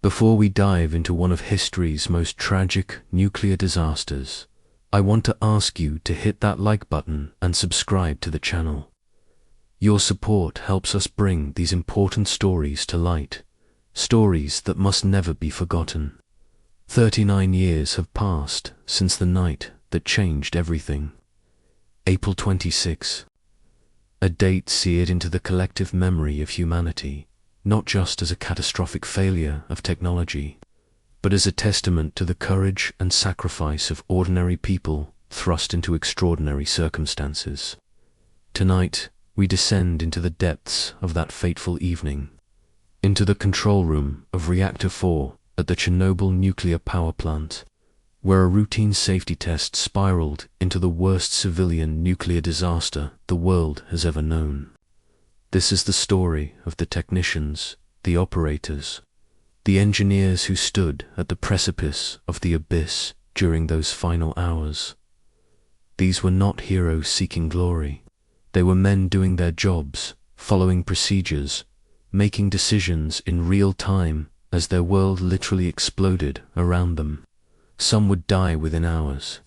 Before we dive into one of history's most tragic nuclear disasters, I want to ask you to hit that like button and subscribe to the channel. Your support helps us bring these important stories to light, stories that must never be forgotten. 39 years have passed since the night that changed everything. April 26. A date seared into the collective memory of humanity, not just as a catastrophic failure of technology, but as a testament to the courage and sacrifice of ordinary people thrust into extraordinary circumstances. Tonight, we descend into the depths of that fateful evening, into the control room of Reactor 4 at the Chernobyl nuclear power plant, where a routine safety test spiraled into the worst civilian nuclear disaster the world has ever known. This is the story of the technicians, the operators, the engineers who stood at the precipice of the abyss during those final hours. These were not heroes seeking glory. They were men doing their jobs, following procedures, making decisions in real time as their world literally exploded around them. Some would die within hours.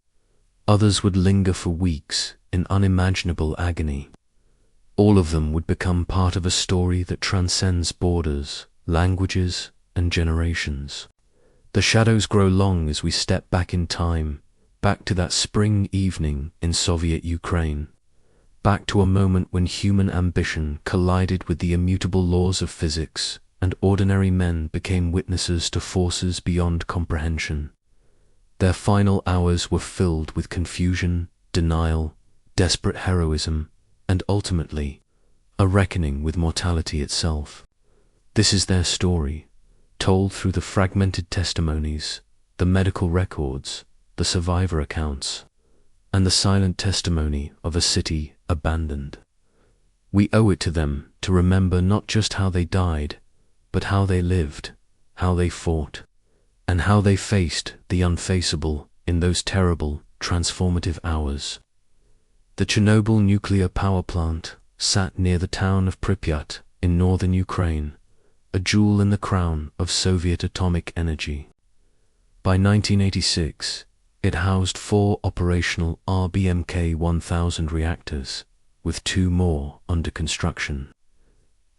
Others would linger for weeks in unimaginable agony. All of them would become part of a story that transcends borders, languages, and generations. The shadows grow long as we step back in time, back to that spring evening in Soviet Ukraine, back to a moment when human ambition collided with the immutable laws of physics, and ordinary men became witnesses to forces beyond comprehension. Their final hours were filled with confusion, denial, desperate heroism, and ultimately, a reckoning with mortality itself. This is their story, told through the fragmented testimonies, the medical records, the survivor accounts, and the silent testimony of a city abandoned. We owe it to them to remember not just how they died, but how they lived, how they fought, and how they faced the unfaceable in those terrible, transformative hours. The Chernobyl nuclear power plant sat near the town of Pripyat in northern Ukraine, a jewel in the crown of Soviet atomic energy. By 1986, it housed 4 operational RBMK-1000 reactors, with 2 more under construction.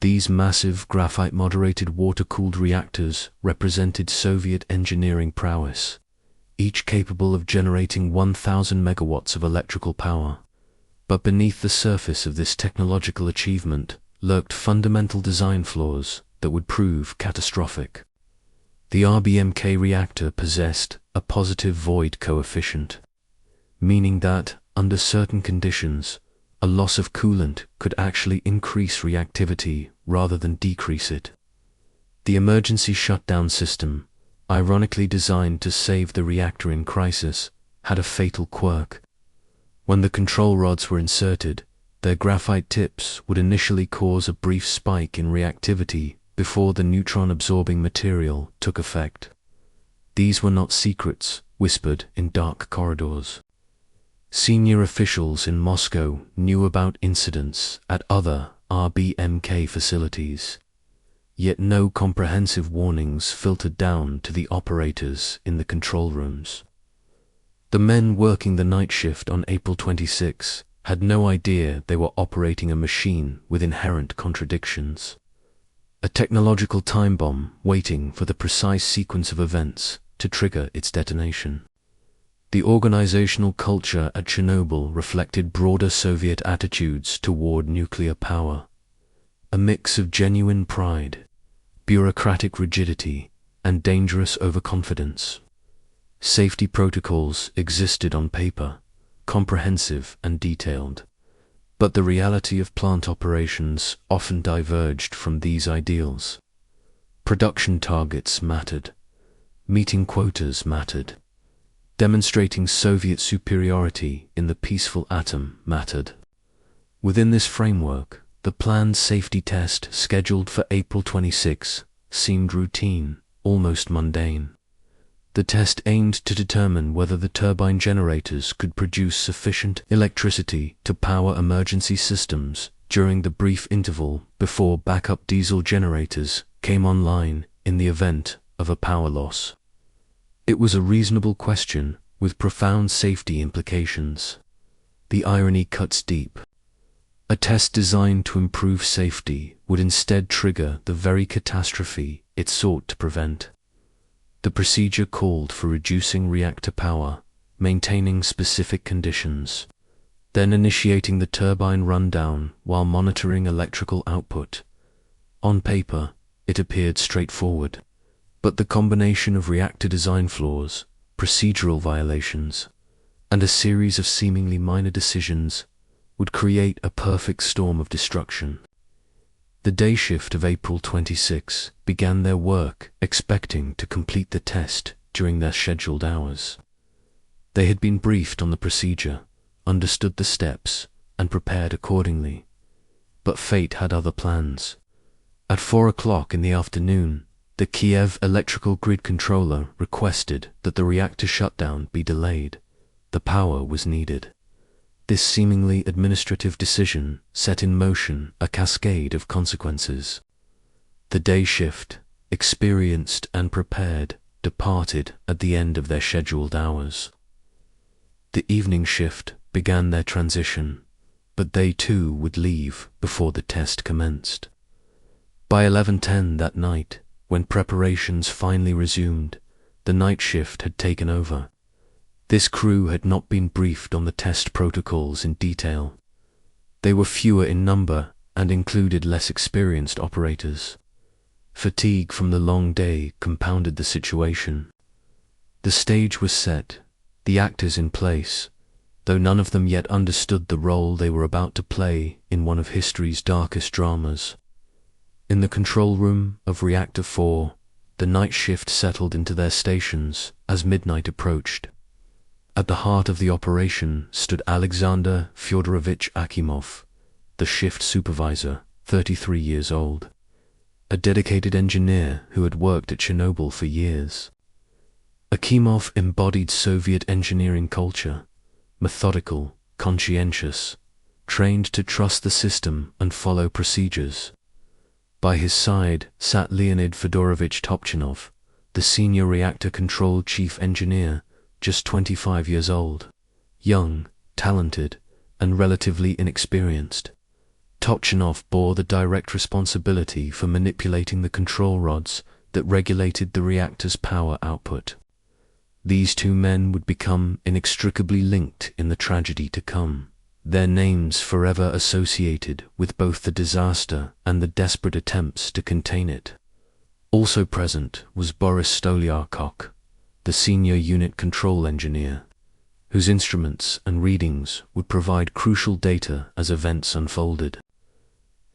These massive graphite-moderated water-cooled reactors represented Soviet engineering prowess, each capable of generating 1,000 megawatts of electrical power. But beneath the surface of this technological achievement lurked fundamental design flaws that would prove catastrophic. The RBMK reactor possessed a positive void coefficient, meaning that, under certain conditions, a loss of coolant could actually increase reactivity rather than decrease it. The emergency shutdown system, ironically designed to save the reactor in crisis, had a fatal quirk. When the control rods were inserted, their graphite tips would initially cause a brief spike in reactivity before the neutron-absorbing material took effect. These were not secrets whispered in dark corridors. Senior officials in Moscow knew about incidents at other RBMK facilities, yet no comprehensive warnings filtered down to the operators in the control rooms. The men working the night shift on April 26 had no idea they were operating a machine with inherent contradictions. A technological time bomb waiting for the precise sequence of events to trigger its detonation. The organizational culture at Chernobyl reflected broader Soviet attitudes toward nuclear power. A mix of genuine pride, bureaucratic rigidity, and dangerous overconfidence. Safety protocols existed on paper, comprehensive and detailed, but the reality of plant operations often diverged from these ideals. Production targets mattered. Meeting quotas mattered. Demonstrating Soviet superiority in the peaceful atom mattered. Within this framework, the planned safety test scheduled for April 26 seemed routine, almost mundane. The test aimed to determine whether the turbine generators could produce sufficient electricity to power emergency systems during the brief interval before backup diesel generators came online in the event of a power loss. It was a reasonable question with profound safety implications. The irony cuts deep. A test designed to improve safety would instead trigger the very catastrophe it sought to prevent. The procedure called for reducing reactor power, maintaining specific conditions, then initiating the turbine rundown while monitoring electrical output. On paper, it appeared straightforward, but the combination of reactor design flaws, procedural violations, and a series of seemingly minor decisions would create a perfect storm of destruction. The day shift of April 26 began their work expecting to complete the test during their scheduled hours. They had been briefed on the procedure, understood the steps, and prepared accordingly. But fate had other plans. At 4 o'clock in the afternoon, the Kiev electrical grid controller requested that the reactor shutdown be delayed. The power was needed. This seemingly administrative decision set in motion a cascade of consequences. The day shift, experienced and prepared, departed at the end of their scheduled hours. The evening shift began their transition, but they too would leave before the test commenced. By 11:10 that night, when preparations finally resumed, the night shift had taken over. This crew had not been briefed on the test protocols in detail. They were fewer in number and included less experienced operators. Fatigue from the long day compounded the situation. The stage was set, the actors in place, though none of them yet understood the role they were about to play in one of history's darkest dramas. In the control room of Reactor 4, the night shift settled into their stations as midnight approached. At the heart of the operation stood Alexander Fyodorovich Akimov, the shift supervisor, 33 years old, a dedicated engineer who had worked at Chernobyl for years. Akimov embodied Soviet engineering culture, methodical, conscientious, trained to trust the system and follow procedures. By his side sat Leonid Fedorovich Topchinov, the senior reactor control chief engineer, just 25 years old, young, talented, and relatively inexperienced. Topchinov bore the direct responsibility for manipulating the control rods that regulated the reactor's power output. These two men would become inextricably linked in the tragedy to come, their names forever associated with both the disaster and the desperate attempts to contain it. Also present was Boris Stolyarkok, the senior unit control engineer, whose instruments and readings would provide crucial data as events unfolded.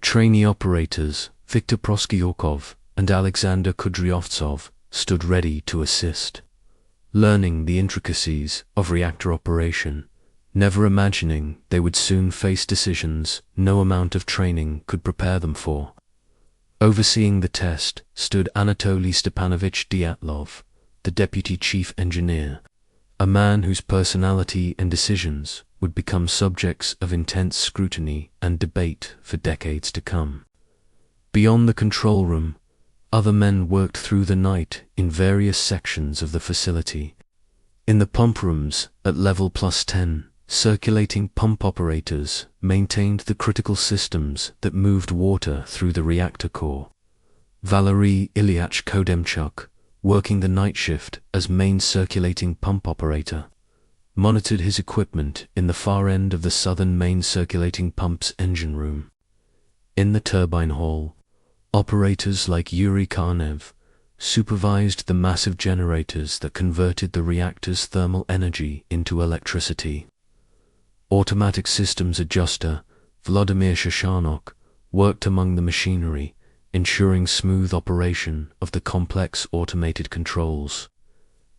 Trainee operators Viktor Proskyokov and Alexander Kudryavtsov stood ready to assist, learning the intricacies of reactor operation, never imagining they would soon face decisions no amount of training could prepare them for. Overseeing the test stood Anatoly Stepanovich Dyatlov, the deputy chief engineer, a man whose personality and decisions would become subjects of intense scrutiny and debate for decades to come. Beyond the control room, other men worked through the night in various sections of the facility. In the pump rooms at level +10, circulating pump operators maintained the critical systems that moved water through the reactor core. Valery Ilyich Kodemchuk, working the night shift as main circulating pump operator, monitored his equipment in the far end of the southern main circulating pump's engine room. In the turbine hall, operators like Yuri Karnev supervised the massive generators that converted the reactor's thermal energy into electricity. Automatic systems adjuster Vladimir Shashanok worked among the machinery, ensuring smooth operation of the complex automated controls.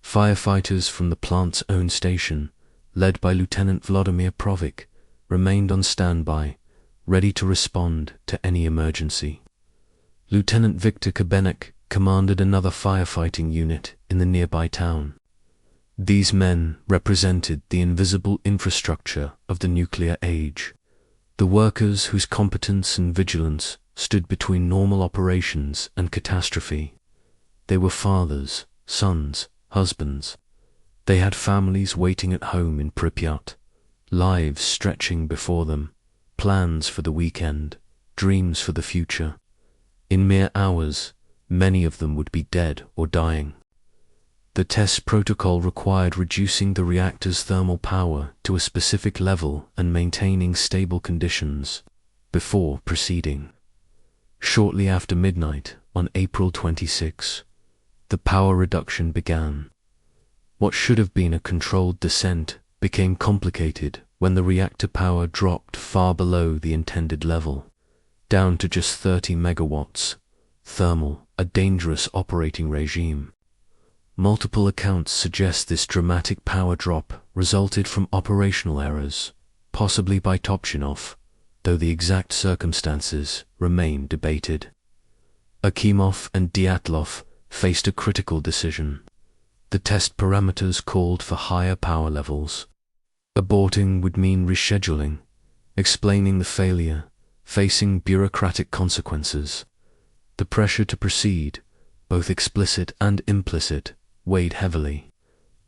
Firefighters from the plant's own station, led by Lieutenant Vladimir Provik, remained on standby, ready to respond to any emergency. Lieutenant Viktor Kabenek commanded another firefighting unit in the nearby town. These men represented the invisible infrastructure of the nuclear age, the workers whose competence and vigilance stood between normal operations and catastrophe. They were fathers, sons, husbands. They had families waiting at home in Pripyat, lives stretching before them, plans for the weekend, dreams for the future. In mere hours, many of them would be dead or dying. The test protocol required reducing the reactor's thermal power to a specific level and maintaining stable conditions before proceeding. Shortly after midnight on April 26, the power reduction began. What should have been a controlled descent became complicated when the reactor power dropped far below the intended level, down to just 30 megawatts, thermal, a dangerous operating regime. Multiple accounts suggest this dramatic power drop resulted from operational errors, possibly by Topchinov, though the exact circumstances remain debated. Akimov and Dyatlov faced a critical decision. The test parameters called for higher power levels. Aborting would mean rescheduling, explaining the failure, facing bureaucratic consequences. The pressure to proceed, both explicit and implicit, weighed heavily.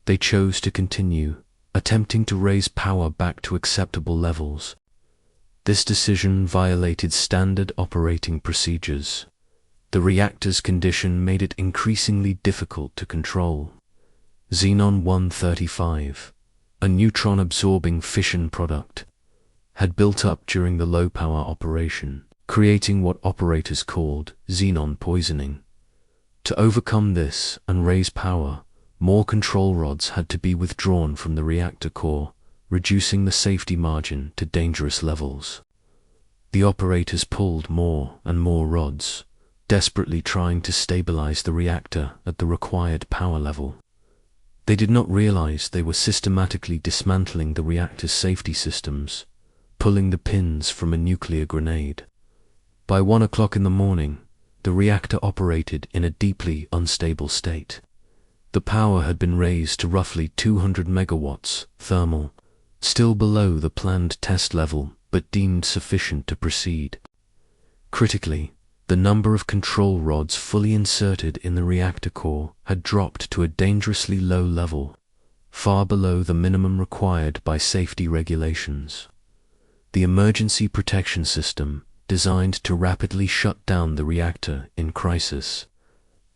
They chose to continue, attempting to raise power back to acceptable levels. This decision violated standard operating procedures. The reactor's condition made it increasingly difficult to control. Xenon-135, a neutron-absorbing fission product, had built up during the low-power operation, creating what operators called xenon poisoning. To overcome this and raise power, more control rods had to be withdrawn from the reactor core, reducing the safety margin to dangerous levels. The operators pulled more and more rods, desperately trying to stabilize the reactor at the required power level. They did not realize they were systematically dismantling the reactor's safety systems, pulling the pins from a nuclear grenade. By 1 o'clock in the morning, the reactor operated in a deeply unstable state. The power had been raised to roughly 200 megawatts thermal, still below the planned test level but deemed sufficient to proceed. Critically, the number of control rods fully inserted in the reactor core had dropped to a dangerously low level, far below the minimum required by safety regulations. The emergency protection system, designed to rapidly shut down the reactor in crisis,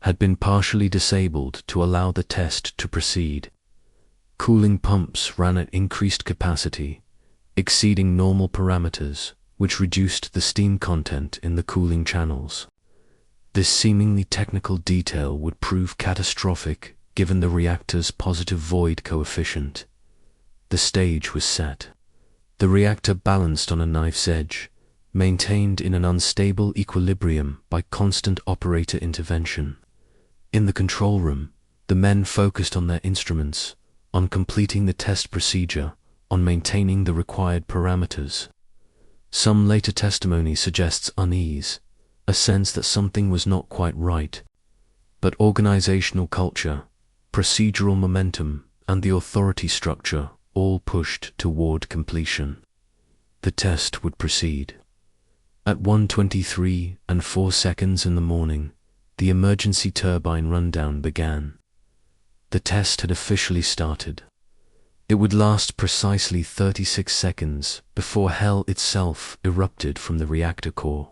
had been partially disabled to allow the test to proceed. Cooling pumps ran at increased capacity, exceeding normal parameters, which reduced the steam content in the cooling channels. This seemingly technical detail would prove catastrophic given the reactor's positive void coefficient. The stage was set. The reactor balanced on a knife's edge, maintained in an unstable equilibrium by constant operator intervention. In the control room, the men focused on their instruments, on completing the test procedure, on maintaining the required parameters. Some later testimony suggests unease, a sense that something was not quite right, but organizational culture, procedural momentum, and the authority structure all pushed toward completion. The test would proceed. At 1:23 and 4 seconds in the morning, the emergency turbine rundown began. The test had officially started. It would last precisely 36 seconds before hell itself erupted from the reactor core.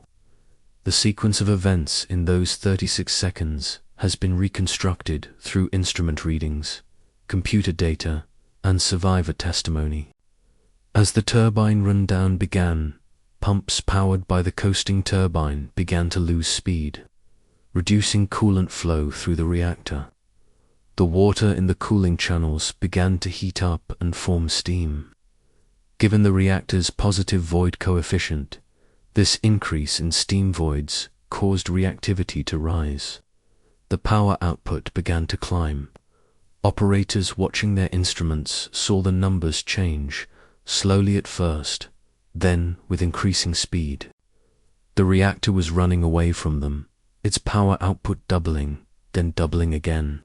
The sequence of events in those 36 seconds has been reconstructed through instrument readings, computer data, and survivor testimony. As the turbine rundown began, pumps powered by the coasting turbine began to lose speed, reducing coolant flow through the reactor. The water in the cooling channels began to heat up and form steam. Given the reactor's positive void coefficient, this increase in steam voids caused reactivity to rise. The power output began to climb. Operators watching their instruments saw the numbers change, slowly at first, then with increasing speed. The reactor was running away from them, its power output doubling, then doubling again.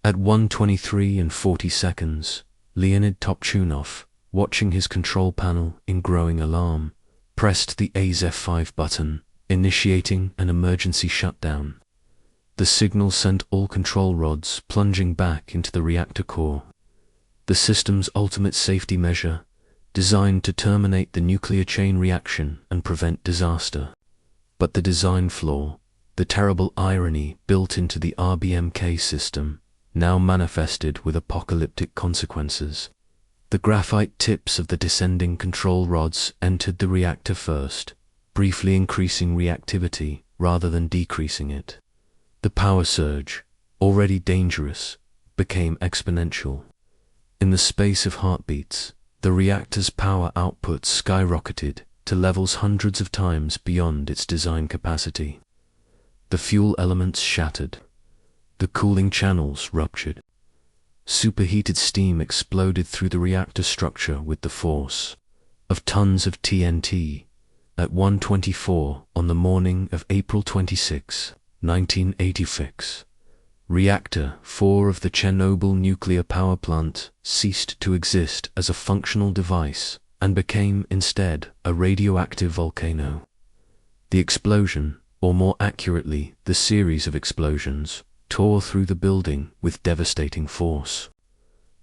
At 1:23 and 40 seconds, Leonid Topchunov, watching his control panel in growing alarm, pressed the AZ-F5 button, initiating an emergency shutdown. The signal sent all control rods plunging back into the reactor core. The system's ultimate safety measure, designed to terminate the nuclear chain reaction and prevent disaster. But the design flaw, the terrible irony built into the RBMK system, now manifested with apocalyptic consequences. The graphite tips of the descending control rods entered the reactor first, briefly increasing reactivity rather than decreasing it. The power surge, already dangerous, became exponential. In the space of heartbeats, the reactor's power output skyrocketed to levels hundreds of times beyond its design capacity. The fuel elements shattered. The cooling channels ruptured. Superheated steam exploded through the reactor structure with the force of tons of TNT. At 1:24 on the morning of April 26, 1986, Reactor 4 of the Chernobyl nuclear power plant ceased to exist as a functional device and became instead a radioactive volcano. The explosion, or more accurately, the series of explosions, tore through the building with devastating force.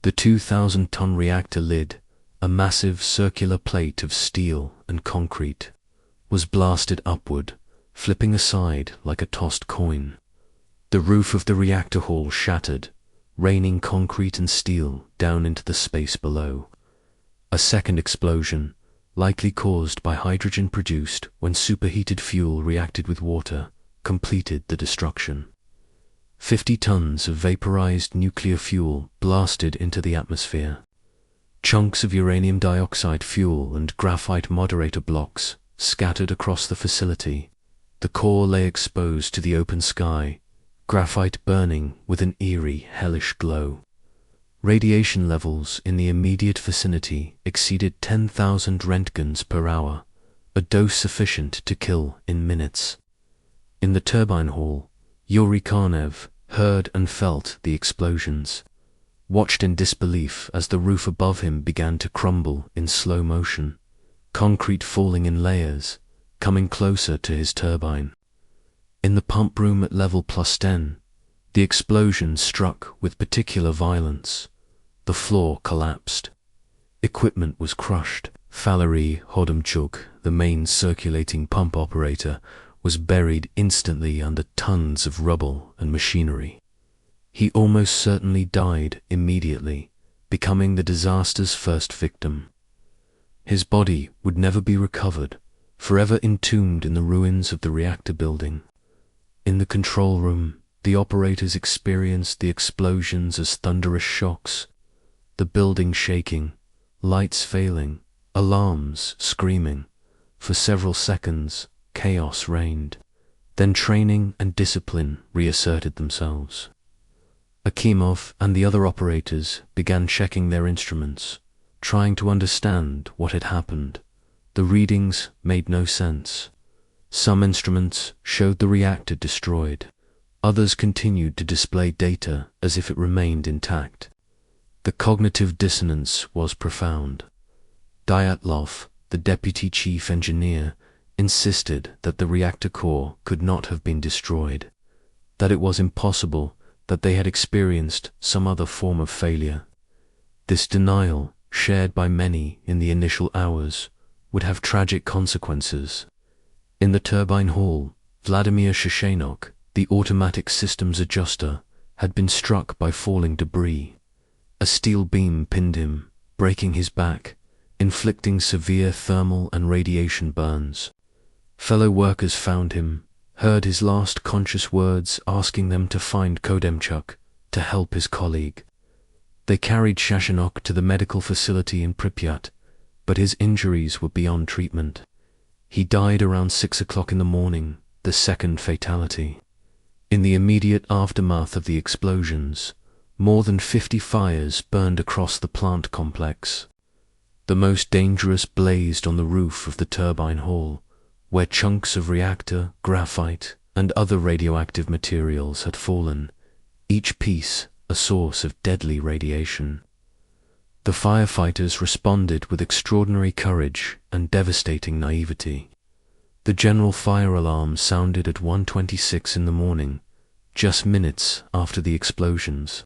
The 2,000-ton reactor lid, a massive circular plate of steel and concrete, was blasted upward, flipping aside like a tossed coin. The roof of the reactor hall shattered, raining concrete and steel down into the space below. A second explosion, likely caused by hydrogen produced when superheated fuel reacted with water, completed the destruction. 50 tons of vaporized nuclear fuel blasted into the atmosphere. Chunks of uranium dioxide fuel and graphite moderator blocks scattered across the facility. The core lay exposed to the open sky, graphite burning with an eerie, hellish glow. Radiation levels in the immediate vicinity exceeded 10,000 Roentgens per hour, a dose sufficient to kill in minutes. In the turbine hall, Yuri Karnev heard and felt the explosions, watched in disbelief as the roof above him began to crumble in slow motion, concrete falling in layers, coming closer to his turbine. In the pump room at level +10, the explosion struck with particular violence. The floor collapsed. Equipment was crushed. Valery Hodomchuk, the main circulating pump operator, was buried instantly under tons of rubble and machinery. He almost certainly died immediately, becoming the disaster's first victim. His body would never be recovered, forever entombed in the ruins of the reactor building. In the control room, the operators experienced the explosions as thunderous shocks, the building shaking, lights failing, alarms screaming. For several seconds, chaos reigned. Then training and discipline reasserted themselves. Akimov and the other operators began checking their instruments, trying to understand what had happened. The readings made no sense. Some instruments showed the reactor destroyed. Others continued to display data as if it remained intact. The cognitive dissonance was profound. Dyatlov, the deputy chief engineer, insisted that the reactor core could not have been destroyed, that it was impossible, that they had experienced some other form of failure. This denial, shared by many in the initial hours, would have tragic consequences. In the turbine hall, Vladimir Shoshenok, the automatic systems adjuster, had been struck by falling debris. A steel beam pinned him, breaking his back, inflicting severe thermal and radiation burns. Fellow workers found him, heard his last conscious words asking them to find Kodemchuk, to help his colleague. They carried Shoshenok to the medical facility in Pripyat, but his injuries were beyond treatment. He died around 6 o'clock in the morning, the second fatality. In the immediate aftermath of the explosions, more than 50 fires burned across the plant complex. The most dangerous blazed on the roof of the turbine hall, where chunks of reactor, graphite, and other radioactive materials had fallen, each piece a source of deadly radiation. The firefighters responded with extraordinary courage and devastating naivety. The general fire alarm sounded at 1:26 in the morning, just minutes after the explosions.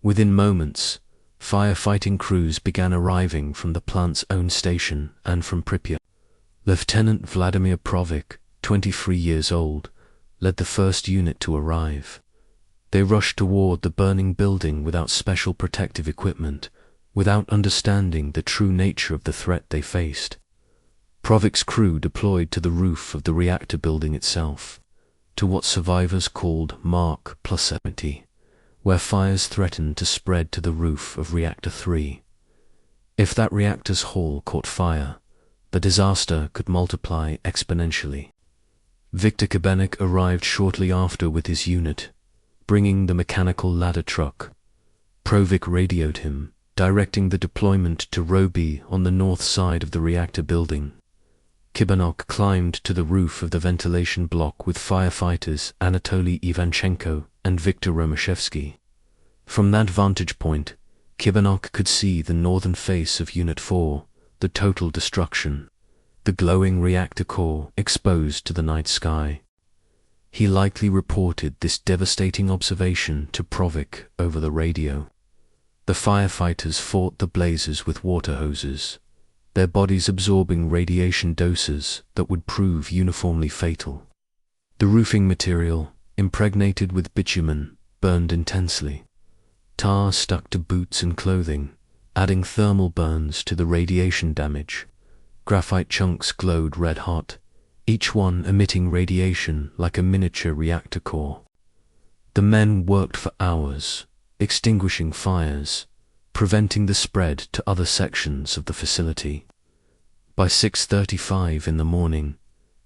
Within moments, firefighting crews began arriving from the plant's own station and from Pripyat. Lieutenant Vladimir Provik, 23 years old, led the first unit to arrive. They rushed toward the burning building without special protective equipment, without understanding the true nature of the threat they faced. Provik's crew deployed to the roof of the reactor building itself, to what survivors called Mark +70, where fires threatened to spread to the roof of Reactor 3. If that reactor's hall caught fire, the disaster could multiply exponentially. Viktor Kabenik arrived shortly after with his unit, bringing the mechanical ladder truck. Provik radioed him, directing the deployment to Roby on the north side of the reactor building. Kibanok climbed to the roof of the ventilation block with firefighters Anatoly Ivanchenko and Viktor Romashevsky. From that vantage point, Kibanok could see the northern face of Unit 4, the total destruction, the glowing reactor core exposed to the night sky. He likely reported this devastating observation to Provik over the radio. The firefighters fought the blazes with water hoses, their bodies absorbing radiation doses that would prove uniformly fatal. The roofing material, impregnated with bitumen, burned intensely. Tar stuck to boots and clothing, adding thermal burns to the radiation damage. Graphite chunks glowed red-hot, each one emitting radiation like a miniature reactor core. The men worked for hours, extinguishing fires, preventing the spread to other sections of the facility. By 6:35 in the morning,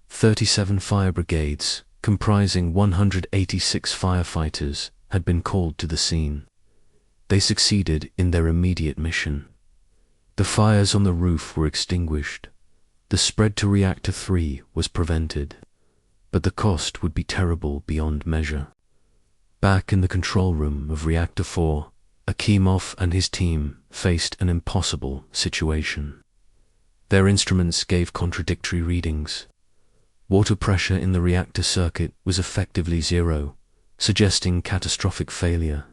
37 fire brigades, comprising 186 firefighters, had been called to the scene. They succeeded in their immediate mission. The fires on the roof were extinguished. The spread to Reactor 3 was prevented, but the cost would be terrible beyond measure. Back in the control room of Reactor 4, Akimov and his team faced an impossible situation. Their instruments gave contradictory readings. Water pressure in the reactor circuit was effectively zero, suggesting catastrophic failure.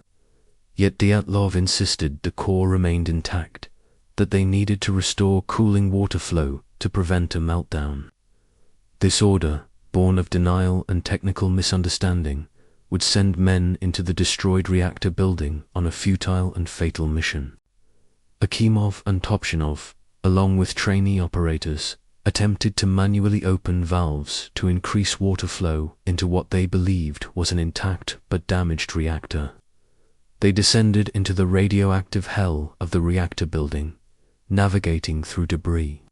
Yet Dyatlov insisted the core remained intact, that they needed to restore cooling water flow to prevent a meltdown. This order, born of denial and technical misunderstanding, would send men into the destroyed reactor building on a futile and fatal mission. Akimov and Topchinov, along with trainee operators, attempted to manually open valves to increase water flow into what they believed was an intact but damaged reactor. They descended into the radioactive hell of the reactor building, navigating through debris,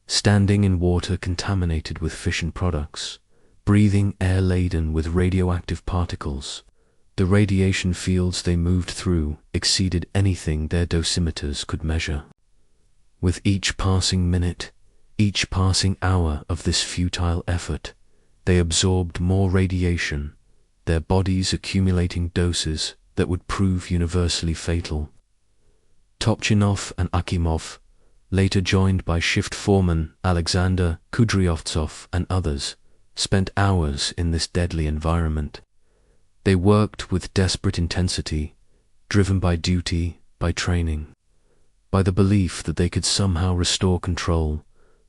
standing in water contaminated with fission products, breathing air laden with radioactive particles. The radiation fields they moved through exceeded anything their dosimeters could measure. With each passing minute, each passing hour of this futile effort, they absorbed more radiation, their bodies accumulating doses that would prove universally fatal. Topchinov and Akimov, later joined by shift foreman Alexander Kudryavtsov and others, spent hours in this deadly environment. They worked with desperate intensity, driven by duty, by training, by the belief that they could somehow restore control,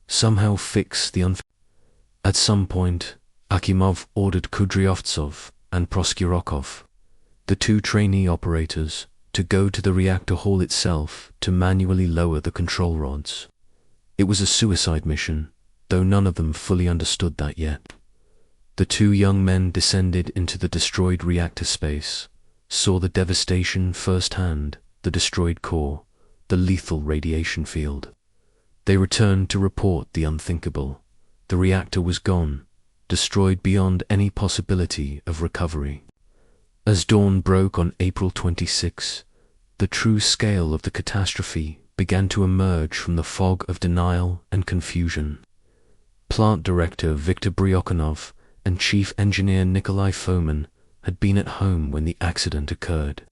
somehow fix the At some point, Akimov ordered Kudryavtsov and Proskurokov, the two trainee operators, to go to the reactor hall itself to manually lower the control rods. It was a suicide mission, though none of them fully understood that yet. The two young men descended into the destroyed reactor space, saw the devastation firsthand, the destroyed core, the lethal radiation field. They returned to report the unthinkable. The reactor was gone, destroyed beyond any possibility of recovery. As dawn broke on April 26, the true scale of the catastrophe began to emerge from the fog of denial and confusion. Plant Director Viktor Bryokhanov and Chief Engineer Nikolai Fomin had been at home when the accident occurred.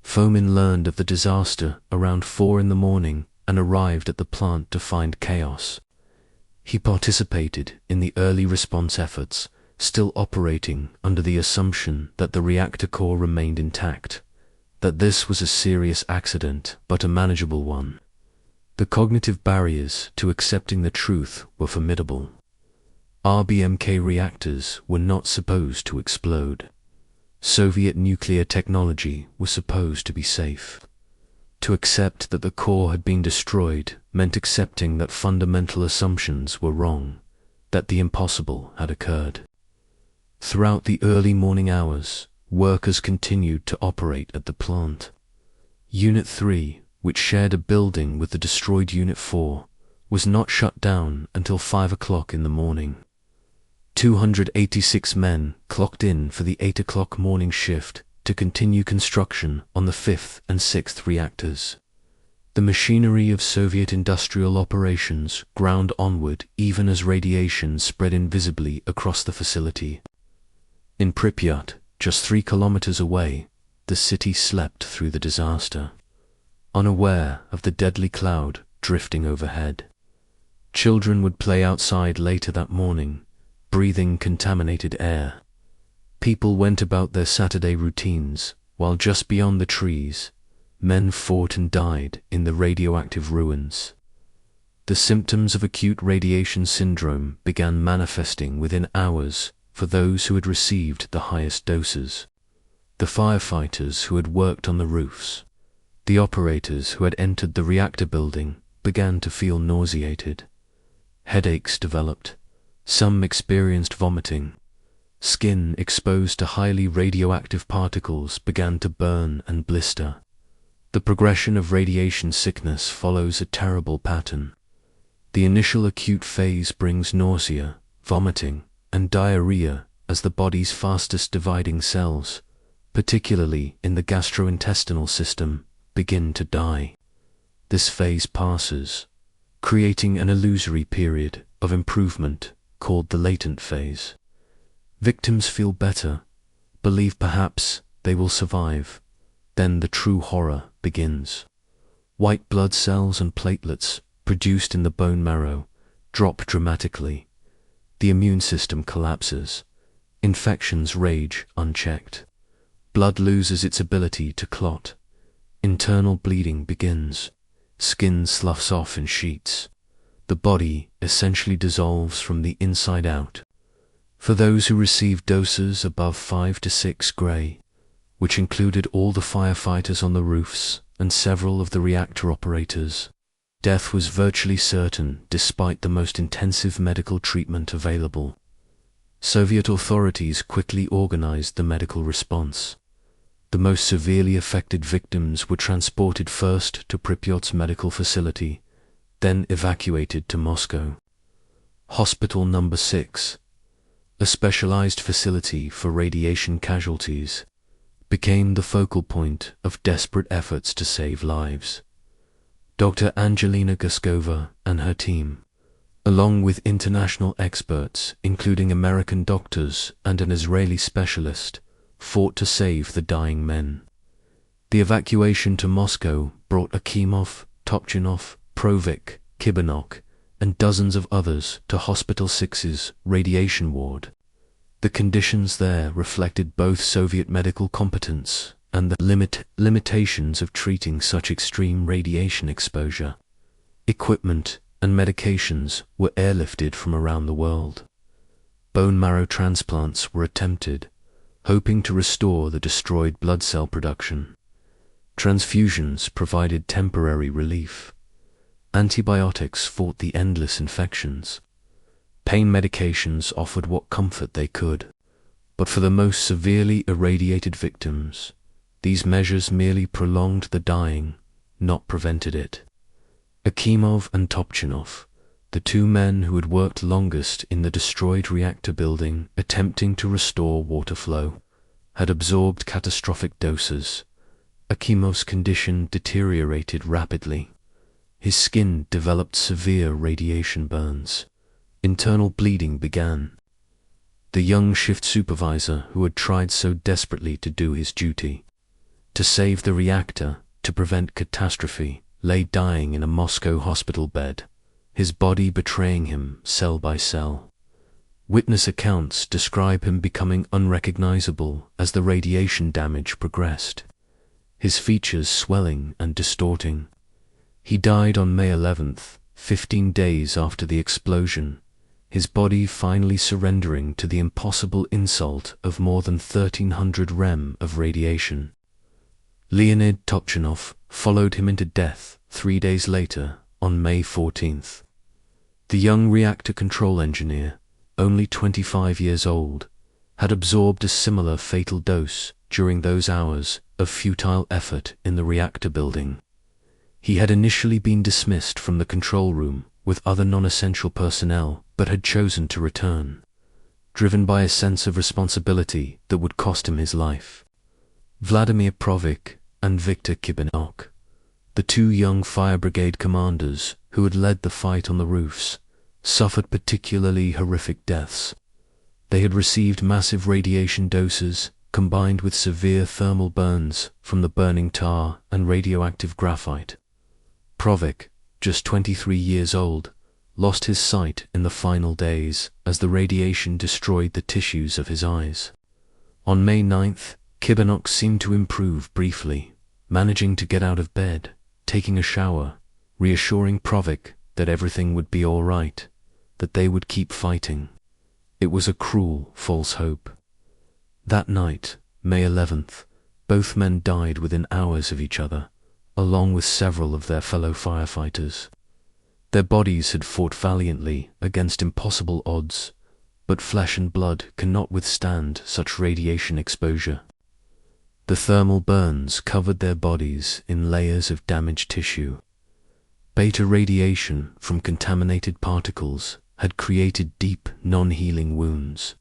Fomin learned of the disaster around 4 in the morning and arrived at the plant to find chaos. He participated in the early response efforts, still operating under the assumption that the reactor core remained intact, that this was a serious accident but a manageable one. The cognitive barriers to accepting the truth were formidable. RBMK reactors were not supposed to explode. Soviet nuclear technology was supposed to be safe. To accept that the core had been destroyed meant accepting that fundamental assumptions were wrong, that the impossible had occurred. Throughout the early morning hours, workers continued to operate at the plant. Unit 3, which shared a building with the destroyed Unit 4, was not shut down until 5 o'clock in the morning. 286 men clocked in for the 8 o'clock morning shift to continue construction on the 5th and 6th reactors. The machinery of Soviet industrial operations ground onward even as radiation spread invisibly across the facility. In Pripyat, just 3 kilometers away, the city slept through the disaster, unaware of the deadly cloud drifting overhead. Children would play outside later that morning, breathing contaminated air. People went about their Saturday routines, while just beyond the trees, men fought and died in the radioactive ruins. The symptoms of acute radiation syndrome began manifesting within hours for those who had received the highest doses. The firefighters who had worked on the roofs, the operators who had entered the reactor building began to feel nauseated. Headaches developed. Some experienced vomiting. Skin exposed to highly radioactive particles began to burn and blister. The progression of radiation sickness follows a terrible pattern. The initial acute phase brings nausea, vomiting, and diarrhea as the body's fastest dividing cells, particularly in the gastrointestinal system, begin to die. This phase passes, creating an illusory period of improvement called the latent phase. Victims feel better, believe perhaps they will survive. Then the true horror begins. White blood cells and platelets produced in the bone marrow drop dramatically. The immune system collapses. Infections rage unchecked. Blood loses its ability to clot. Internal bleeding begins. Skin sloughs off in sheets. The body essentially dissolves from the inside out. For those who received doses above 5 to 6 gray, which included all the firefighters on the roofs and several of the reactor operators, death was virtually certain despite the most intensive medical treatment available. Soviet authorities quickly organized the medical response. The most severely affected victims were transported first to Pripyat's medical facility, then evacuated to Moscow. Hospital Number 6, a specialized facility for radiation casualties, became the focal point of desperate efforts to save lives. Dr. Angelina Guskova and her team, along with international experts including American doctors and an Israeli specialist, fought to save the dying men. The evacuation to Moscow brought Akimov, Topchinov, Provik, Kibanok, and dozens of others to Hospital 6's radiation ward. The conditions there reflected both Soviet medical competence and the limitations of treating such extreme radiation exposure. Equipment and medications were airlifted from around the world. Bone marrow transplants were attempted, hoping to restore the destroyed blood cell production. Transfusions provided temporary relief. Antibiotics fought the endless infections. Pain medications offered what comfort they could, but for the most severely irradiated victims, these measures merely prolonged the dying, not prevented it. Akimov and Topchinov, the two men who had worked longest in the destroyed reactor building attempting to restore water flow, had absorbed catastrophic doses. Akimov's condition deteriorated rapidly. His skin developed severe radiation burns. Internal bleeding began. The young shift supervisor who had tried so desperately to do his duty, to save the reactor, to prevent catastrophe, lay dying in a Moscow hospital bed, his body betraying him cell by cell. Witness accounts describe him becoming unrecognizable as the radiation damage progressed, his features swelling and distorting. He died on May 11th, 15 days after the explosion, his body finally surrendering to the impossible insult of more than 1,300 rem of radiation. Leonid Topchinov followed him into death 3 days later, on May 14th. The young reactor control engineer, only 25 years old, had absorbed a similar fatal dose during those hours of futile effort in the reactor building. He had initially been dismissed from the control room with other non-essential personnel, but had chosen to return, driven by a sense of responsibility that would cost him his life. Vladimir Provik and Viktor Kibinok, the two young fire brigade commanders who had led the fight on the roofs, suffered particularly horrific deaths. They had received massive radiation doses combined with severe thermal burns from the burning tar and radioactive graphite. Provik, just 23 years old, lost his sight in the final days as the radiation destroyed the tissues of his eyes. On May 9th, Kibinok seemed to improve briefly, managing to get out of bed, taking a shower, reassuring Provik that everything would be all right, that they would keep fighting. It was a cruel, false hope. That night, May 11th, both men died within hours of each other, along with several of their fellow firefighters. Their bodies had fought valiantly against impossible odds, but flesh and blood cannot withstand such radiation exposure. The thermal burns covered their bodies in layers of damaged tissue. Beta radiation from contaminated particles had created deep, non-healing wounds.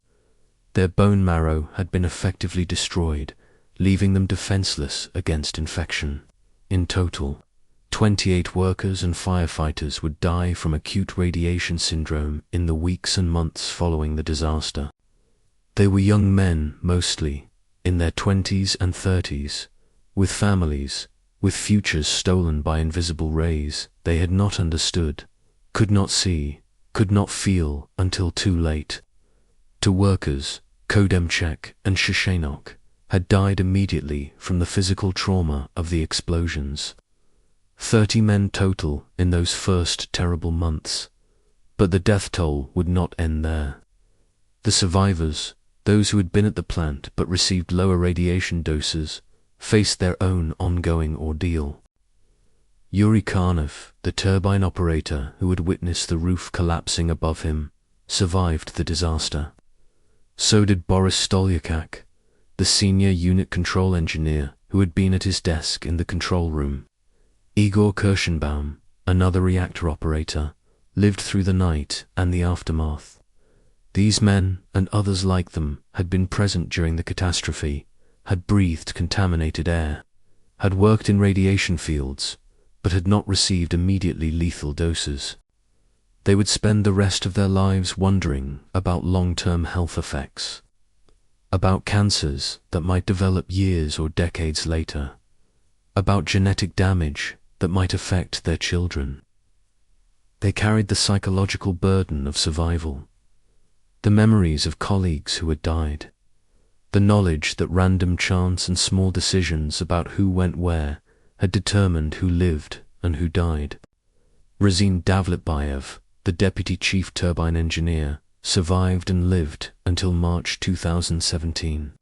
Their bone marrow had been effectively destroyed, leaving them defenseless against infection. In total, 28 workers and firefighters would die from acute radiation syndrome in the weeks and months following the disaster. They were young men, mostly, in their 20s and 30s, with families, with futures stolen by invisible rays they had not understood, could not see, could not feel until too late. To workers, Kodemchek and Shoshenok had died immediately from the physical trauma of the explosions. 30 men total in those first terrible months, but the death toll would not end there. The survivors, those who had been at the plant but received lower radiation doses, faced their own ongoing ordeal. Yuri Karnov, the turbine operator who had witnessed the roof collapsing above him, survived the disaster. So did Boris Stolyakak, the senior unit control engineer who had been at his desk in the control room. Igor Kirschenbaum, another reactor operator, lived through the night and the aftermath. These men and others like them had been present during the catastrophe, had breathed contaminated air, had worked in radiation fields, but had not received immediately lethal doses. They would spend the rest of their lives wondering about long-term health effects, about cancers that might develop years or decades later, about genetic damage that might affect their children. They carried the psychological burden of survival, the memories of colleagues who had died, the knowledge that random chance and small decisions about who went where had determined who lived and who died. Razin Davletbaev, the deputy chief turbine engineer, survived and lived until March 2017.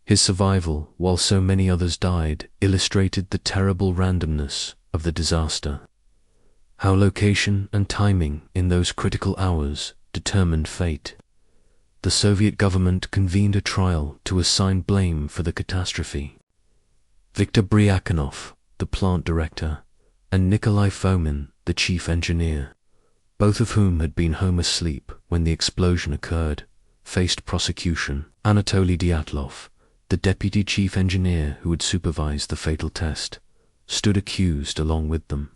His survival, while so many others died, illustrated the terrible randomness of the disaster. How location and timing in those critical hours determined fate. The Soviet government convened a trial to assign blame for the catastrophe. Viktor Bryakanov, the plant director, and Nikolai Fomin, the chief engineer, both of whom had been home asleep when the explosion occurred, faced prosecution. Anatoly Dyatlov, the deputy chief engineer who had supervised the fatal test, stood accused along with them.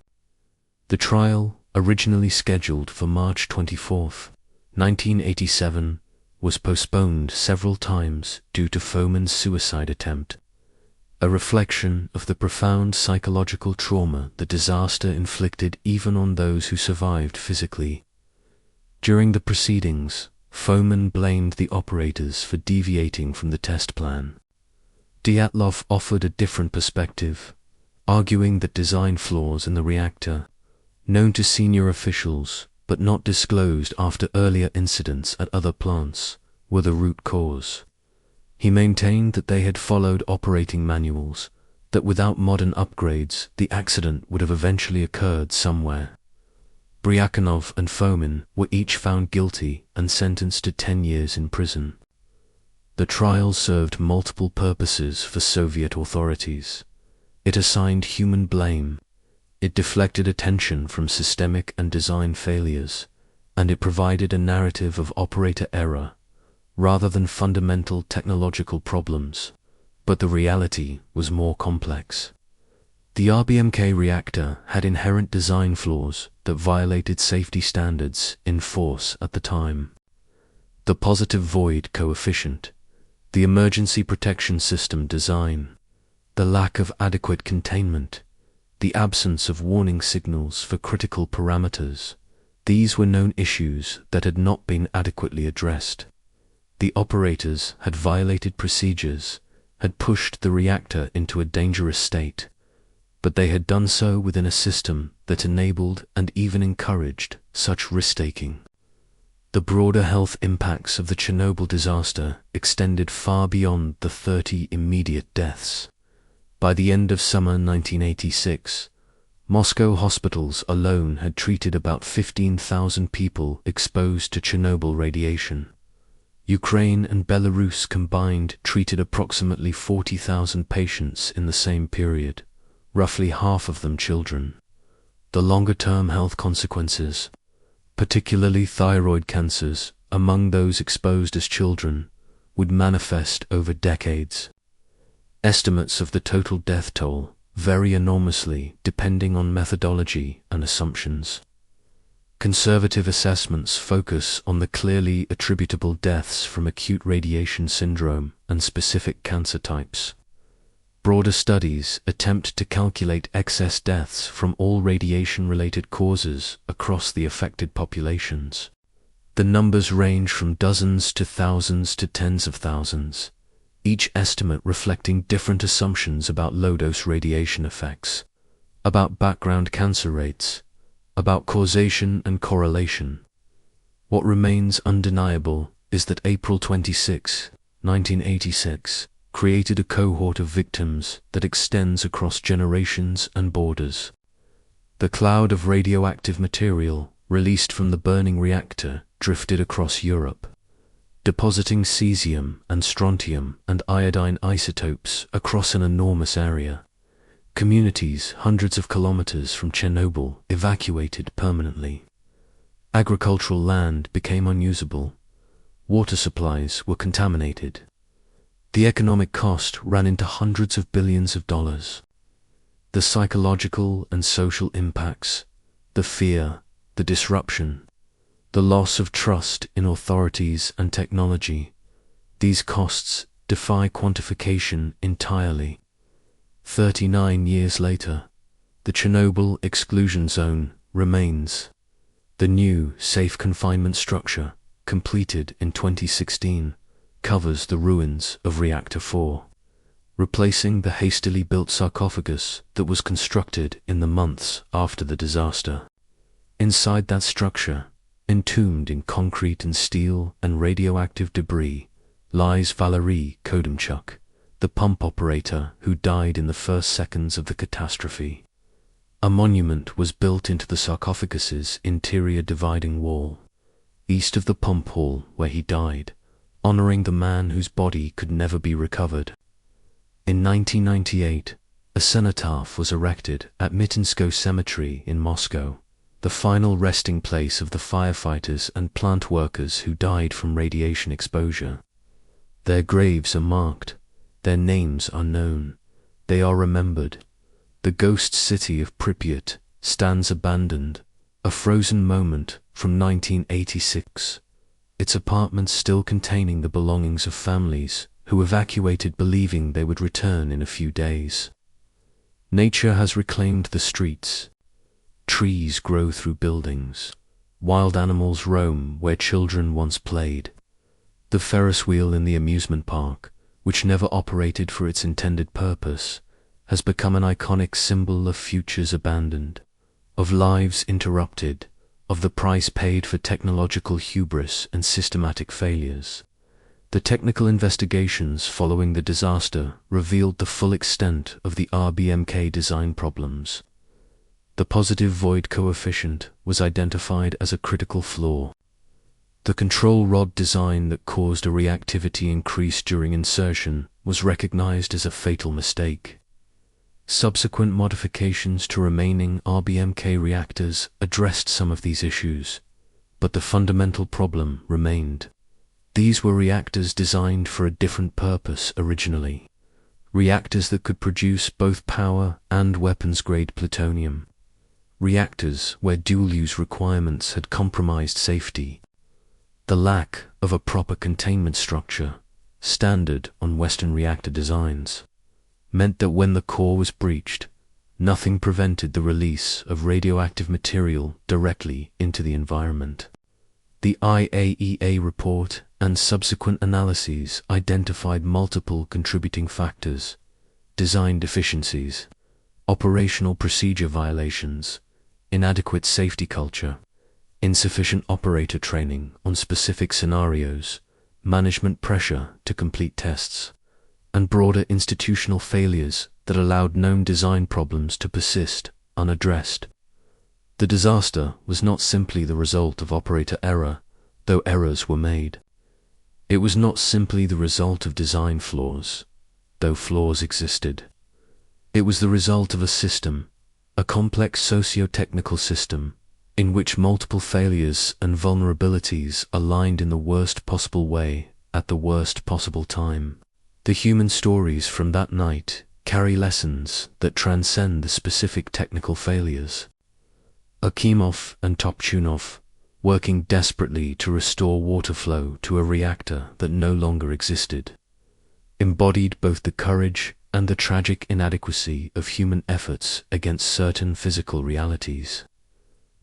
The trial, originally scheduled for March 24, 1987, was postponed several times due to Fomin's suicide attempt, a reflection of the profound psychological trauma the disaster inflicted even on those who survived physically. During the proceedings, Fomin blamed the operators for deviating from the test plan. Dyatlov offered a different perspective, arguing that design flaws in the reactor, known to senior officials but not disclosed after earlier incidents at other plants, were the root cause. He maintained that they had followed operating manuals, that without modern upgrades the accident would have eventually occurred somewhere. Bryakhanov and Fomin were each found guilty and sentenced to 10 years in prison. The trial served multiple purposes for Soviet authorities. It assigned human blame, it deflected attention from systemic and design failures, and it provided a narrative of operator error rather than fundamental technological problems. But the reality was more complex. The RBMK reactor had inherent design flaws that violated safety standards in force at the time. The positive void coefficient, the emergency protection system design, the lack of adequate containment, the absence of warning signals for critical parameters, these were known issues that had not been adequately addressed. The operators had violated procedures, had pushed the reactor into a dangerous state, but they had done so within a system that enabled and even encouraged such risk-taking. The broader health impacts of the Chernobyl disaster extended far beyond the 30 immediate deaths. By the end of summer 1986, Moscow hospitals alone had treated about 15,000 people exposed to Chernobyl radiation. Ukraine and Belarus combined treated approximately 40,000 patients in the same period, roughly half of them children. The longer-term health consequences, particularly thyroid cancers among those exposed as children, would manifest over decades. Estimates of the total death toll vary enormously depending on methodology and assumptions. Conservative assessments focus on the clearly attributable deaths from acute radiation syndrome and specific cancer types. Broader studies attempt to calculate excess deaths from all radiation-related causes across the affected populations. The numbers range from dozens to thousands to tens of thousands, each estimate reflecting different assumptions about low-dose radiation effects, about background cancer rates, about causation and correlation. What remains undeniable is that April 26, 1986, created a cohort of victims that extends across generations and borders. The cloud of radioactive material released from the burning reactor drifted across Europe, depositing cesium and strontium and iodine isotopes across an enormous area. Communities hundreds of kilometers from Chernobyl evacuated permanently. Agricultural land became unusable. Water supplies were contaminated. The economic cost ran into hundreds of billions of dollars. The psychological and social impacts, the fear, the disruption, the loss of trust in authorities and technology, these costs defy quantification entirely. 39 years later, the Chernobyl exclusion zone remains. The new safe confinement structure, completed in 2016, covers the ruins of Reactor 4, replacing the hastily built sarcophagus that was constructed in the months after the disaster. Inside that structure, entombed in concrete and steel and radioactive debris, lies Valery Kodymchuk, the pump operator who died in the first seconds of the catastrophe. A monument was built into the sarcophagus's interior dividing wall, east of the pump hall where he died, honoring the man whose body could never be recovered. In 1998, a cenotaph was erected at Mitinsko Cemetery in Moscow, the final resting place of the firefighters and plant workers who died from radiation exposure. Their graves are marked, their names are known, they are remembered. The ghost city of Pripyat stands abandoned, a frozen moment from 1986, its apartments still containing the belongings of families who evacuated believing they would return in a few days. Nature has reclaimed the streets. Trees grow through buildings. wild animals roam where children once played. The Ferris wheel in the amusement park, which never operated for its intended purpose, has become an iconic symbol of futures abandoned, of lives interrupted, of the price paid for technological hubris and systematic failures. The technical investigations following the disaster revealed the full extent of the RBMK design problems. The positive void coefficient was identified as a critical flaw. The control rod design that caused a reactivity increase during insertion was recognized as a fatal mistake. Subsequent modifications to remaining RBMK reactors addressed some of these issues, but the fundamental problem remained. These were reactors designed for a different purpose originally. Reactors that could produce both power and weapons-grade plutonium. Reactors where dual-use requirements had compromised safety. The lack of a proper containment structure, standard on Western reactor designs, meant that when the core was breached, nothing prevented the release of radioactive material directly into the environment. The IAEA report and subsequent analyses identified multiple contributing factors: design deficiencies, operational procedure violations, inadequate safety culture, insufficient operator training on specific scenarios, management pressure to complete tests, and broader institutional failures that allowed known design problems to persist unaddressed. The disaster was not simply the result of operator error, though errors were made. It was not simply the result of design flaws, though flaws existed. It was the result of a system, a complex socio-technical system, in which multiple failures and vulnerabilities aligned in the worst possible way at the worst possible time. The human stories from that night carry lessons that transcend the specific technical failures. Akimov and Topchunov, working desperately to restore water flow to a reactor that no longer existed, embodied both the courage and the tragic inadequacy of human efforts against certain physical realities.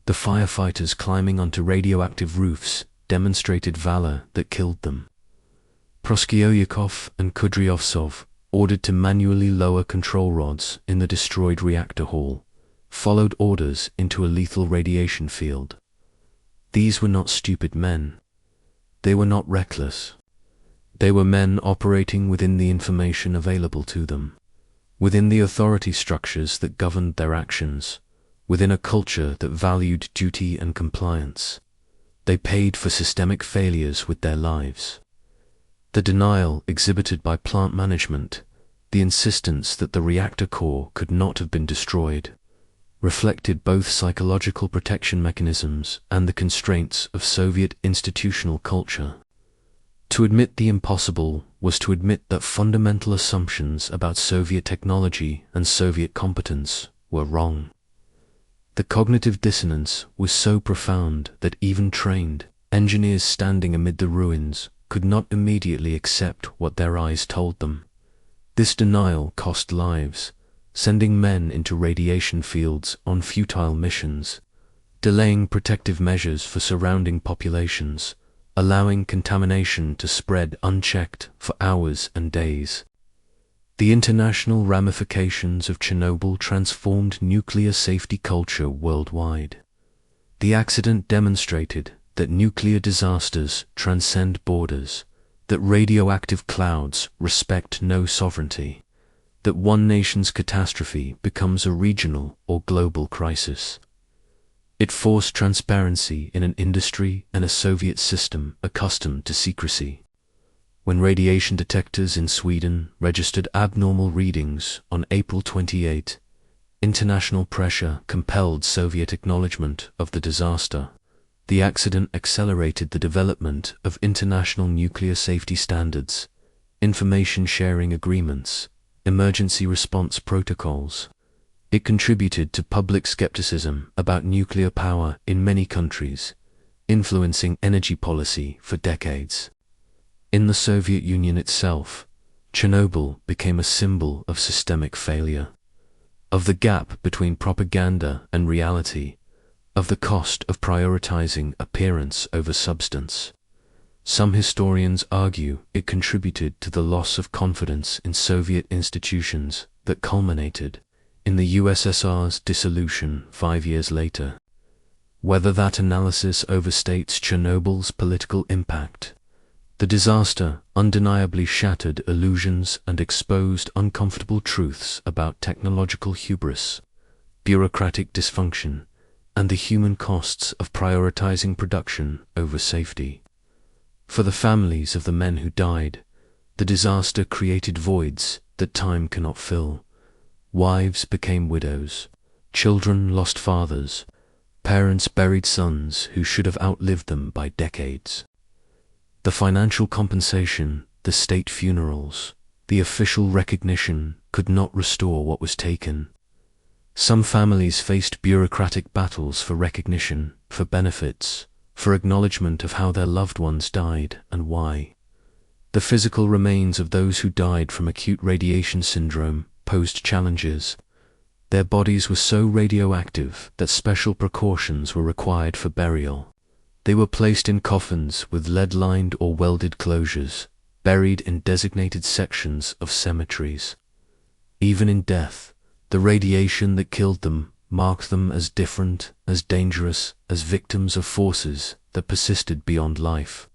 The firefighters climbing onto radioactive roofs demonstrated valor that killed them. Proskyoyakov and Kudryavtsov, ordered to manually lower control rods in the destroyed reactor hall, followed orders into a lethal radiation field. These were not stupid men. They were not reckless. They were men operating within the information available to them, within the authority structures that governed their actions, within a culture that valued duty and compliance. They paid for systemic failures with their lives. The denial exhibited by plant management, the insistence that the reactor core could not have been destroyed, reflected both psychological protection mechanisms and the constraints of Soviet institutional culture. To admit the impossible was to admit that fundamental assumptions about Soviet technology and Soviet competence were wrong. The cognitive dissonance was so profound that even trained engineers standing amid the ruins could not immediately accept what their eyes told them. This denial cost lives, sending men into radiation fields on futile missions, delaying protective measures for surrounding populations, allowing contamination to spread unchecked for hours and days. The international ramifications of Chernobyl transformed nuclear safety culture worldwide. The accident demonstrated that nuclear disasters transcend borders, that radioactive clouds respect no sovereignty, that one nation's catastrophe becomes a regional or global crisis. It forced transparency in an industry and a Soviet system accustomed to secrecy. When radiation detectors in Sweden registered abnormal readings on April 28, international pressure compelled Soviet acknowledgement of the disaster. The accident accelerated the development of international nuclear safety standards, information sharing agreements, emergency response protocols. It contributed to public skepticism about nuclear power in many countries, influencing energy policy for decades. In the Soviet Union itself, Chernobyl became a symbol of systemic failure, of the gap between propaganda and reality, of the cost of prioritizing appearance over substance. Some historians argue it contributed to the loss of confidence in Soviet institutions that culminated in the USSR's dissolution 5 years later. Whether that analysis overstates Chernobyl's political impact, the disaster undeniably shattered illusions and exposed uncomfortable truths about technological hubris, bureaucratic dysfunction, and the human costs of prioritizing production over safety. For the families of the men who died, the disaster created voids that time cannot fill. Wives became widows, children lost fathers, parents buried sons who should have outlived them by decades. The financial compensation, the state funerals, the official recognition could not restore what was taken. Some families faced bureaucratic battles for recognition, for benefits, for acknowledgement of how their loved ones died and why. The physical remains of those who died from acute radiation syndrome posed challenges. Their bodies were so radioactive that special precautions were required for burial. They were placed in coffins with lead-lined or welded closures, buried in designated sections of cemeteries. Even in death, the radiation that killed them marked them as different, as dangerous, as victims of forces that persisted beyond life.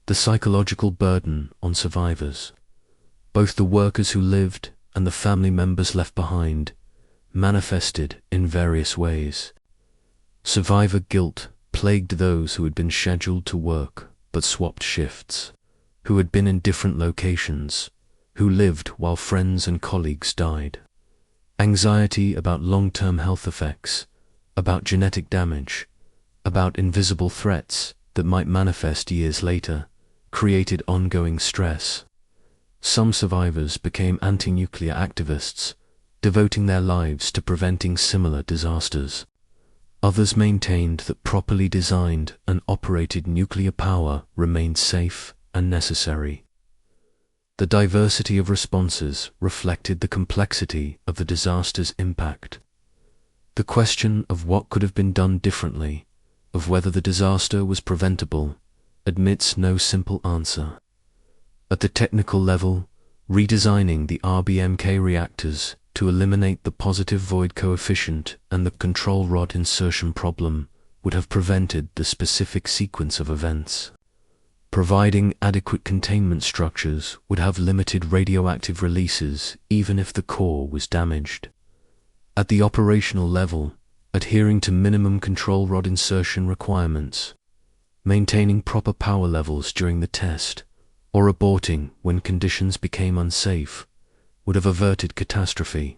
The psychological burden on survivors, both the workers who lived and the family members left behind, manifested in various ways. Survivor guilt plagued those who had been scheduled to work but swapped shifts, who had been in different locations, who lived while friends and colleagues died. Anxiety about long-term health effects, about genetic damage, about invisible threats that might manifest years later, created ongoing stress. Some survivors became anti-nuclear activists, devoting their lives to preventing similar disasters. Others maintained that properly designed and operated nuclear power remained safe and necessary. The diversity of responses reflected the complexity of the disaster's impact. The question of what could have been done differently, of whether the disaster was preventable, admits no simple answer. At the technical level, redesigning the RBMK reactors to eliminate the positive void coefficient and the control rod insertion problem would have prevented the specific sequence of events. Providing adequate containment structures would have limited radioactive releases even if the core was damaged. At the operational level, adhering to minimum control rod insertion requirements, maintaining proper power levels during the test, or aborting when conditions became unsafe, would have averted catastrophe.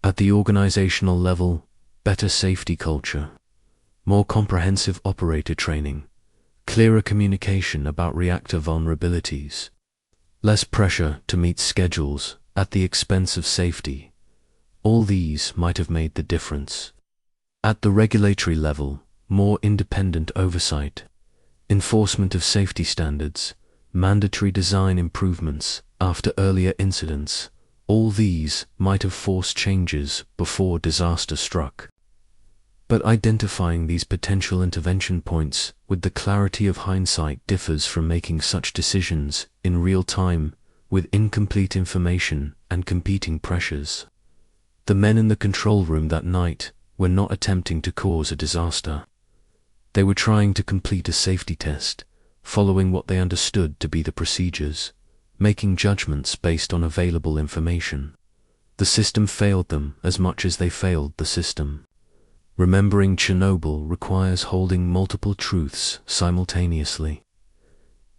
At the organizational level, better safety culture, more comprehensive operator training, clearer communication about reactor vulnerabilities, less pressure to meet schedules at the expense of safety. All these might have made the difference. At the regulatory level, more independent oversight, enforcement of safety standards, mandatory design improvements after earlier incidents, all these might have forced changes before disaster struck. But identifying these potential intervention points with the clarity of hindsight differs from making such decisions in real time with incomplete information and competing pressures. The men in the control room that night were not attempting to cause a disaster. They were trying to complete a safety test, following what they understood to be the procedures, making judgments based on available information. The system failed them as much as they failed the system. Remembering Chernobyl requires holding multiple truths simultaneously.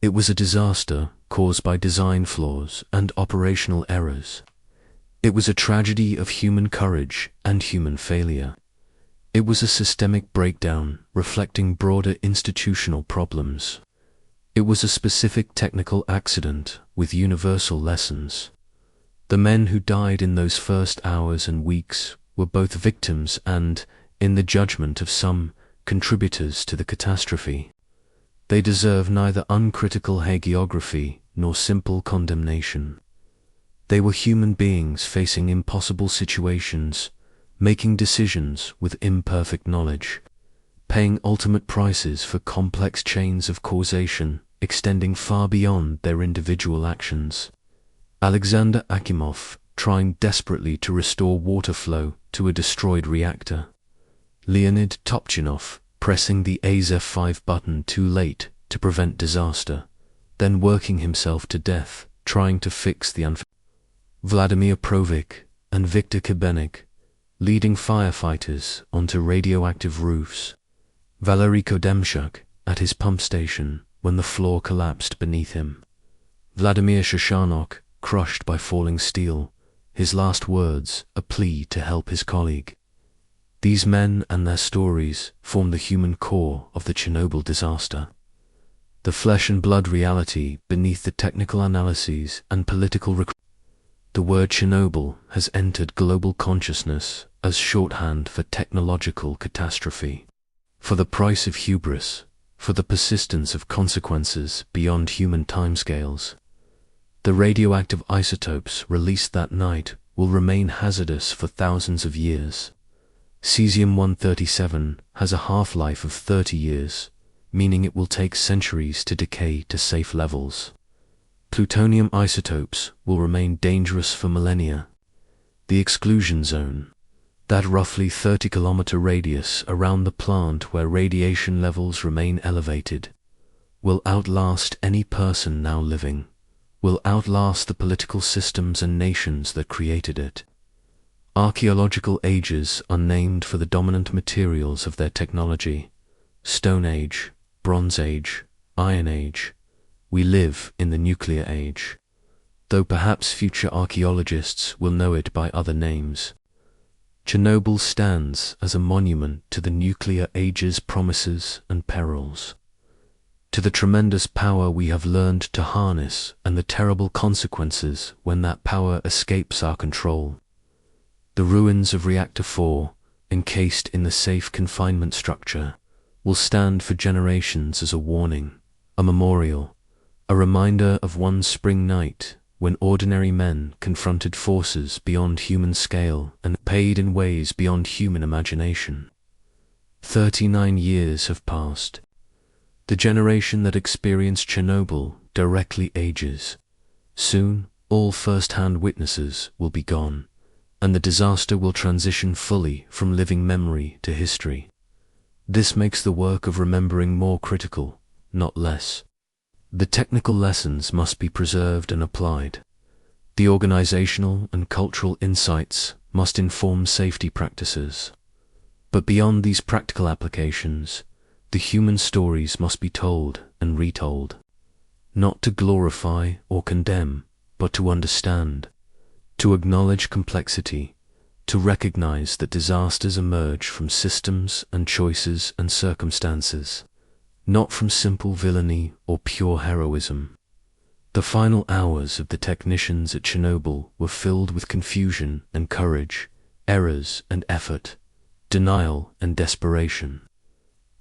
It was a disaster caused by design flaws and operational errors. It was a tragedy of human courage and human failure. It was a systemic breakdown reflecting broader institutional problems. It was a specific technical accident with universal lessons. The men who died in those first hours and weeks were both victims and, in the judgment of some, contributors to the catastrophe. They deserve neither uncritical hagiography nor simple condemnation. They were human beings facing impossible situations, making decisions with imperfect knowledge. paying ultimate prices for complex chains of causation extending far beyond their individual actions. Alexander Akimov trying desperately to restore water flow to a destroyed reactor. Leonid Topchinov pressing the AZ-5 button too late to prevent disaster, then working himself to death trying to fix the Vladimir Provik and Viktor Kibenik leading firefighters onto radioactive roofs. Valery Kodemchuk at his pump station when the floor collapsed beneath him. Vladimir Shoshanok crushed by falling steel, his last words a plea to help his colleague. These men and their stories form the human core of the Chernobyl disaster. The flesh and blood reality beneath the technical analyses and political The word Chernobyl has entered global consciousness as shorthand for technological catastrophe. For the price of hubris, for the persistence of consequences beyond human timescales. The radioactive isotopes released that night will remain hazardous for thousands of years. Cesium-137 has a half-life of 30 years, meaning it will take centuries to decay to safe levels. Plutonium isotopes will remain dangerous for millennia. The exclusion zone, that roughly 30-kilometer radius around the plant where radiation levels remain elevated, will outlast any person now living, will outlast the political systems and nations that created it. Archaeological ages are named for the dominant materials of their technology: Stone Age, Bronze Age, Iron Age. We live in the nuclear age, though perhaps future archaeologists will know it by other names. Chernobyl stands as a monument to the nuclear age's promises and perils, to the tremendous power we have learned to harness and the terrible consequences when that power escapes our control. The ruins of Reactor 4, encased in the safe confinement structure, will stand for generations as a warning, a memorial, a reminder of one spring night when ordinary men confronted forces beyond human scale and paid in ways beyond human imagination. 39 years have passed. The generation that experienced Chernobyl directly ages. Soon, all first-hand witnesses will be gone, and the disaster will transition fully from living memory to history. This makes the work of remembering more critical, not less. The technical lessons must be preserved and applied. The organizational and cultural insights must inform safety practices. But beyond these practical applications, the human stories must be told and retold. Not to glorify or condemn, but to understand, to acknowledge complexity, to recognize that disasters emerge from systems and choices and circumstances, not from simple villainy or pure heroism. The final hours of the technicians at Chernobyl were filled with confusion and courage, errors and effort, denial and desperation.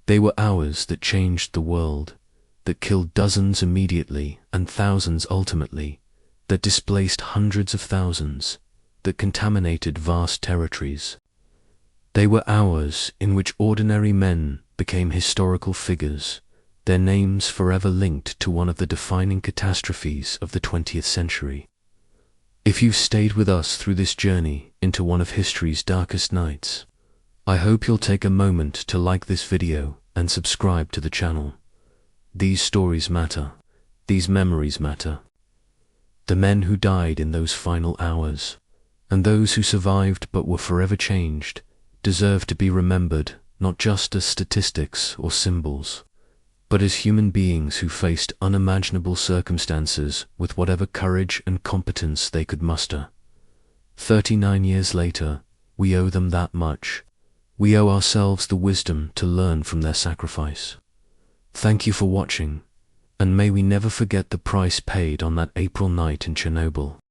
They were hours that changed the world, that killed dozens immediately and thousands ultimately, that displaced hundreds of thousands, that contaminated vast territories. They were hours in which ordinary men became historical figures, their names forever linked to one of the defining catastrophes of the 20th century. If you've stayed with us through this journey into one of history's darkest nights, I hope you'll take a moment to like this video and subscribe to the channel. These stories matter. These memories matter. The men who died in those final hours, and those who survived but were forever changed, deserve to be remembered not just as statistics or symbols, but as human beings who faced unimaginable circumstances with whatever courage and competence they could muster. 39 years later, we owe them that much. We owe ourselves the wisdom to learn from their sacrifice. Thank you for watching, and may we never forget the price paid on that April night in Chernobyl.